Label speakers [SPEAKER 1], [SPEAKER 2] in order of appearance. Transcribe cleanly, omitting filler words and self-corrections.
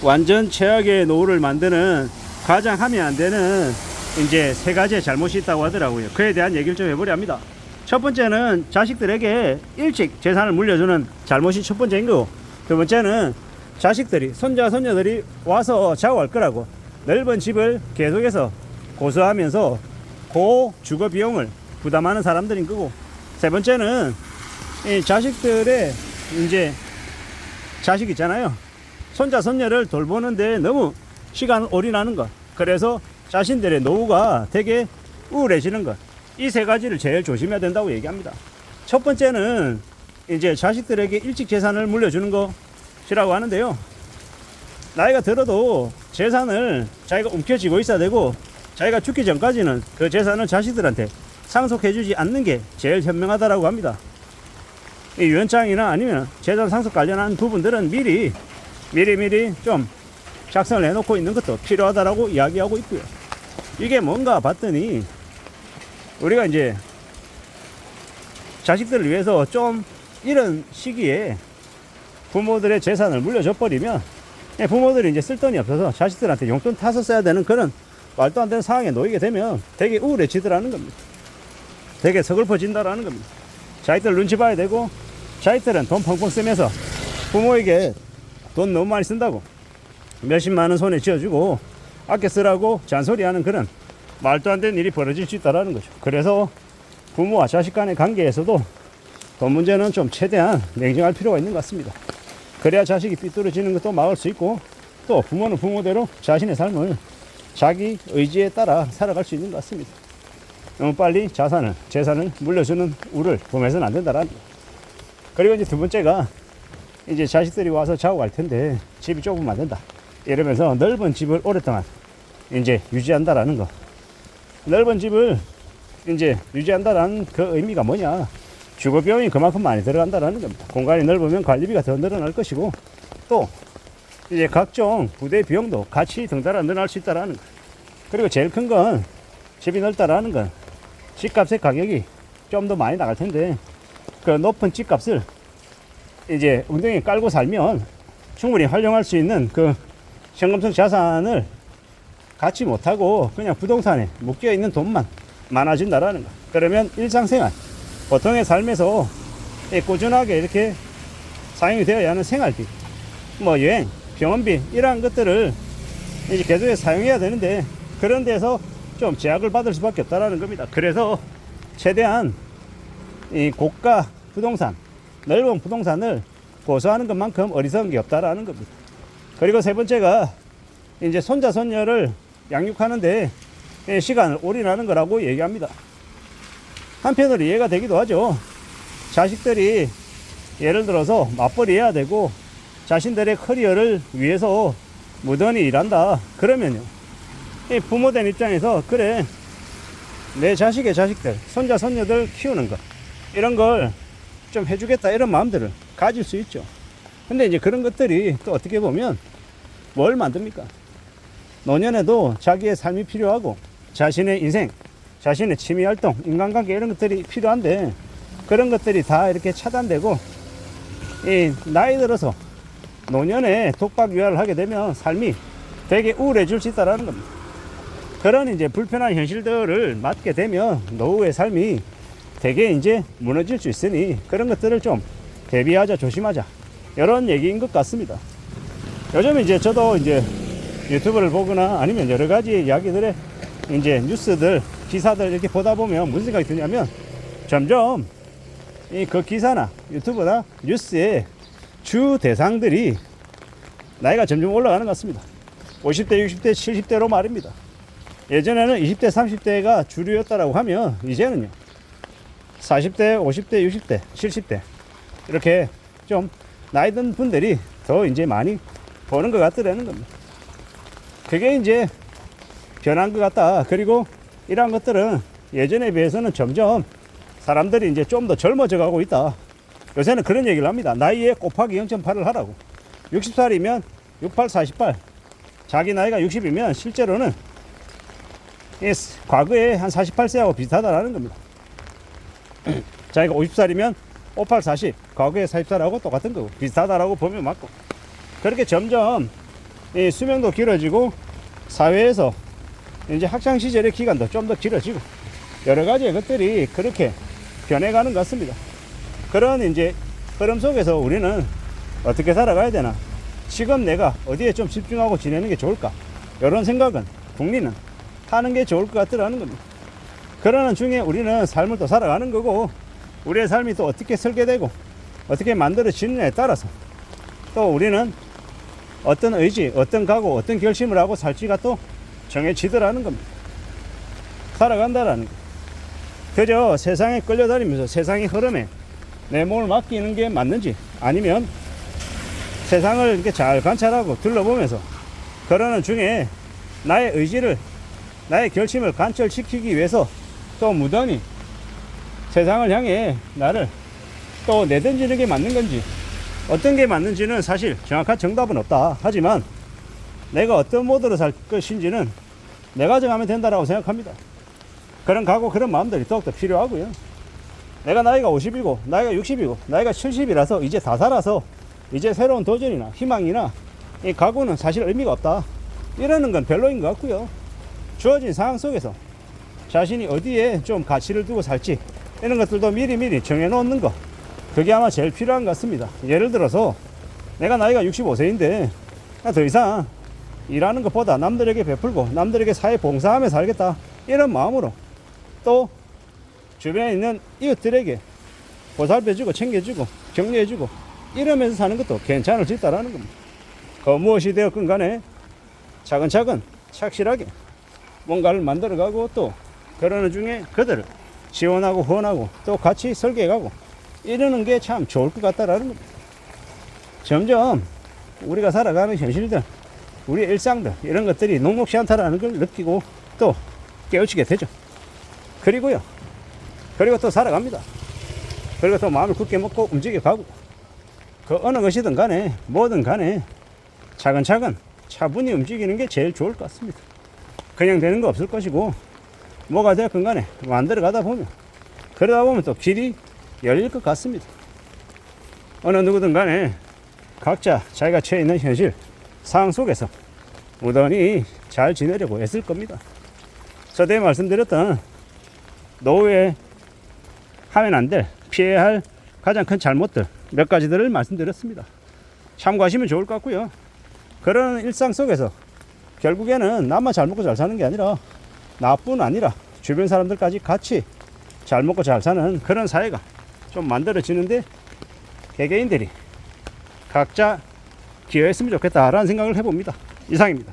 [SPEAKER 1] 완전 최악의 노후를 만드는 가장 하면 안 되는 이제 세 가지의 잘못이 있다고 하더라고요. 그에 대한 얘기를 좀 해보려 합니다. 첫 번째는 자식들에게 일찍 재산을 물려주는 잘못이 첫 번째인 거고, 두 번째는 자식들이, 손자 손녀들이 와서 작업할 거라고 넓은 집을 계속해서 고수하면서 고 주거 비용을 부담하는 사람들인 거고, 세 번째는 이 자식들의 이제 자식 있잖아요. 손자 손녀를 돌보는데 너무 시간을 올인하는 것, 그래서 자신들의 노후가 되게 우울해지는 것, 이 세 가지를 제일 조심해야 된다고 얘기합니다. 첫 번째는 이제 자식들에게 일찍 재산을 물려주는 것이라고 하는데요. 나이가 들어도 재산을 자기가 움켜쥐고 있어야 되고, 자기가 죽기 전까지는 그 재산을 자식들한테 상속해주지 않는 게 제일 현명하다라고 합니다. 이 유언장이나 아니면 재산 상속 관련한 부분들은 미리 좀 작성을 해놓고 있는 것도 필요하다라고 이야기하고 있고요. 이게 뭔가 봤더니 우리가 이제 자식들을 위해서 좀 이런 시기에 부모들의 재산을 물려줘 버리면 부모들이 이제 쓸 돈이 없어서 자식들한테 용돈 타서 써야 되는 그런 말도 안 되는 상황에 놓이게 되면 되게 우울해지더라는 겁니다. 되게 서글퍼진다라는 겁니다. 자식들 눈치 봐야 되고, 자식들은 돈 펑펑 쓰면서 부모에게 돈 너무 많이 쓴다고 몇십만 원 손에 쥐어주고 아껴 쓰라고 잔소리하는 그런 말도 안 되는 일이 벌어질 수 있다는 거죠. 그래서 부모와 자식 간의 관계에서도 돈 문제는 좀 최대한 냉정할 필요가 있는 것 같습니다. 그래야 자식이 삐뚤어지는 것도 막을 수 있고, 또 부모는 부모대로 자신의 삶을 자기 의지에 따라 살아갈 수 있는 것 같습니다. 너무 빨리 재산을 물려주는 우를 범해서는 안 된다라는 거. 그리고 이제 두 번째가 이제 자식들이 와서 작업할 텐데 집이 좁으면 안 된다, 이러면서 넓은 집을 오랫동안 이제 유지한다라는 거. 넓은 집을 이제 유지한다라는 그 의미가 뭐냐, 주거 비용이 그만큼 많이 들어간다라는 겁니다. 공간이 넓으면 관리비가 더 늘어날 것이고, 또 이제 각종 부대 비용도 같이 덩달아 늘어날 수 있다라는 거. 그리고 제일 큰 건 집이 넓다라는 건 집값의 가격이 좀 더 많이 나갈 텐데, 그 높은 집값을 이제 웅덩이에 깔고 살면 충분히 활용할 수 있는 그 현금성 자산을 갖지 못하고 그냥 부동산에 묶여 있는 돈만 많아진다라는 거. 그러면 일상생활, 보통의 삶에서 꾸준하게 이렇게 사용이 되어야 하는 생활비, 뭐 여행, 병원비, 이러한 것들을 이제 계속해서 사용해야 되는데, 그런 데서 좀 제약을 받을 수밖에 없다라는 겁니다. 그래서 최대한 이 고가 부동산, 넓은 부동산을 고수하는 것만큼 어리석은 게 없다라는 겁니다. 그리고 세 번째가 이제 손자 손녀를 양육하는데 시간을 올인하는 거라고 얘기합니다. 한편으로 이해가 되기도 하죠. 자식들이 예를 들어서 맞벌이 해야 되고 자신들의 커리어를 위해서 무던히 일한다, 그러면요, 이 부모된 입장에서 그래, 내 자식의 자식들, 손자 손녀들 키우는 거, 이런 걸 좀 해주겠다, 이런 마음들을 가질 수 있죠. 근데 이제 그런 것들이 또 어떻게 보면 뭘 만듭니까? 노년에도 자기의 삶이 필요하고 자신의 인생, 자신의 취미활동, 인간관계, 이런 것들이 필요한데, 그런 것들이 다 이렇게 차단되고 이 나이 들어서 노년에 독박육아를 하게 되면 삶이 되게 우울해질 수 있다는 겁니다. 그런 이제 불편한 현실들을 맞게 되면 노후의 삶이 되게 이제 무너질 수 있으니 그런 것들을 좀 대비하자, 조심하자, 이런 얘기인 것 같습니다. 요즘 이제 저도 이제 유튜브를 보거나 아니면 여러 가지 이야기들의 이제 뉴스들, 기사들 이렇게 보다 보면 무슨 생각이 드냐면, 점점 이 그 기사나 유튜브나 뉴스의 주 대상들이 나이가 점점 올라가는 것 같습니다. 50대, 60대, 70대로 말입니다. 예전에는 20대, 30대가 주류였다라고 하면 이제는요 40대, 50대, 60대, 70대 이렇게 좀 나이 든 분들이 더 이제 많이 보는 것 같더라는 겁니다. 그게 이제 변한 것 같다. 그리고 이러한 것들은 예전에 비해서는 점점 사람들이 이제 좀 더 젊어져 가고 있다. 요새는 그런 얘기를 합니다. 나이에 곱하기 0.8을 하라고. 60살이면 68, 48. 자기 나이가 60이면 실제로는 과거에 한 48세하고 비슷하다라는 겁니다. 자기가 50살이면 58, 40. 과거에 40살하고 똑같은 거고 비슷하다라고 보면 맞고. 그렇게 점점 이 수명도 길어지고 사회에서 이제 학창 시절의 기간도 좀 더 길어지고 여러 가지의 것들이 그렇게 변해가는 것 같습니다. 그런 이제 흐름 속에서 우리는 어떻게 살아가야 되나, 지금 내가 어디에 좀 집중하고 지내는 게 좋을까, 이런 생각은 국민은 하는 게 좋을 것 같더라는 겁니다. 그러는 중에 우리는 삶을 또 살아가는 거고, 우리의 삶이 또 어떻게 설계되고 어떻게 만들어지느냐에 따라서 또 우리는 어떤 의지, 어떤 각오, 어떤 결심을 하고 살지가 또 정해지더라는 겁니다. 살아간다라는 거. 그저 세상에 끌려다니면서 세상의 흐름에 내 몸을 맡기는 게 맞는지, 아니면 세상을 이렇게 잘 관찰하고 둘러보면서 그러는 중에 나의 의지를, 나의 결심을 관철시키기 위해서 또 무던히 세상을 향해 나를 또 내던지는 게 맞는 건지, 어떤 게 맞는지는 사실 정확한 정답은 없다. 하지만 내가 어떤 모드로 살 것인지는 내가 정하면 된다라고 생각합니다. 그런 각오, 그런 마음들이 더욱더 필요하고요. 내가 나이가 50이고 나이가 60이고 나이가 70이라서 이제 다 살아서 이제 새로운 도전이나 희망이나 이 각오는 사실 의미가 없다, 이러는 건 별로인 것 같고요. 주어진 상황 속에서 자신이 어디에 좀 가치를 두고 살지, 이런 것들도 미리미리 정해놓는 거, 그게 아마 제일 필요한 것 같습니다. 예를 들어서 내가 나이가 65세인데 더 이상 일하는 것보다 남들에게 베풀고 남들에게 사회 봉사하며 살겠다, 이런 마음으로 또 주변에 있는 이웃들에게 보살펴주고 챙겨주고 격려해주고 이러면서 사는 것도 괜찮을 수 있다는 겁니다. 그 무엇이 되었건 간에 차근차근 착실하게 뭔가를 만들어가고, 또 그러는 중에 그들을 지원하고 후원하고 또 같이 설계해가고 이러는 게 참 좋을 것 같다라는 겁니다. 점점 우리가 살아가는 현실들, 우리의 일상들, 이런 것들이 녹록지 않다라는 걸 느끼고 또 깨우치게 되죠. 그리고 또 살아갑니다. 그리고 또 마음을 굳게 먹고 움직여가고, 그 어느 것이든 간에 뭐든 간에 차근차근 차분히 움직이는 게 제일 좋을 것 같습니다. 그냥 되는 거 없을 것이고, 뭐가 되었건 간에 만들어 가다 보면, 그러다 보면 또 길이 열릴 것 같습니다. 어느 누구든 간에 각자 자기가 처해 있는 현실 상황 속에서 무던히 잘 지내려고 애쓸 겁니다. 저때 말씀드렸던 노후에 하면 안 될, 피해야 할 가장 큰 잘못들 몇 가지들을 말씀드렸습니다. 참고하시면 좋을 것 같고요. 그런 일상 속에서 결국에는 나만 잘 먹고 잘 사는 게 아니라 나뿐 아니라 주변 사람들까지 같이 잘 먹고 잘 사는 그런 사회가 좀 만들어지는데 개개인들이 각자 기여했으면 좋겠다라는 생각을 해봅니다. 이상입니다.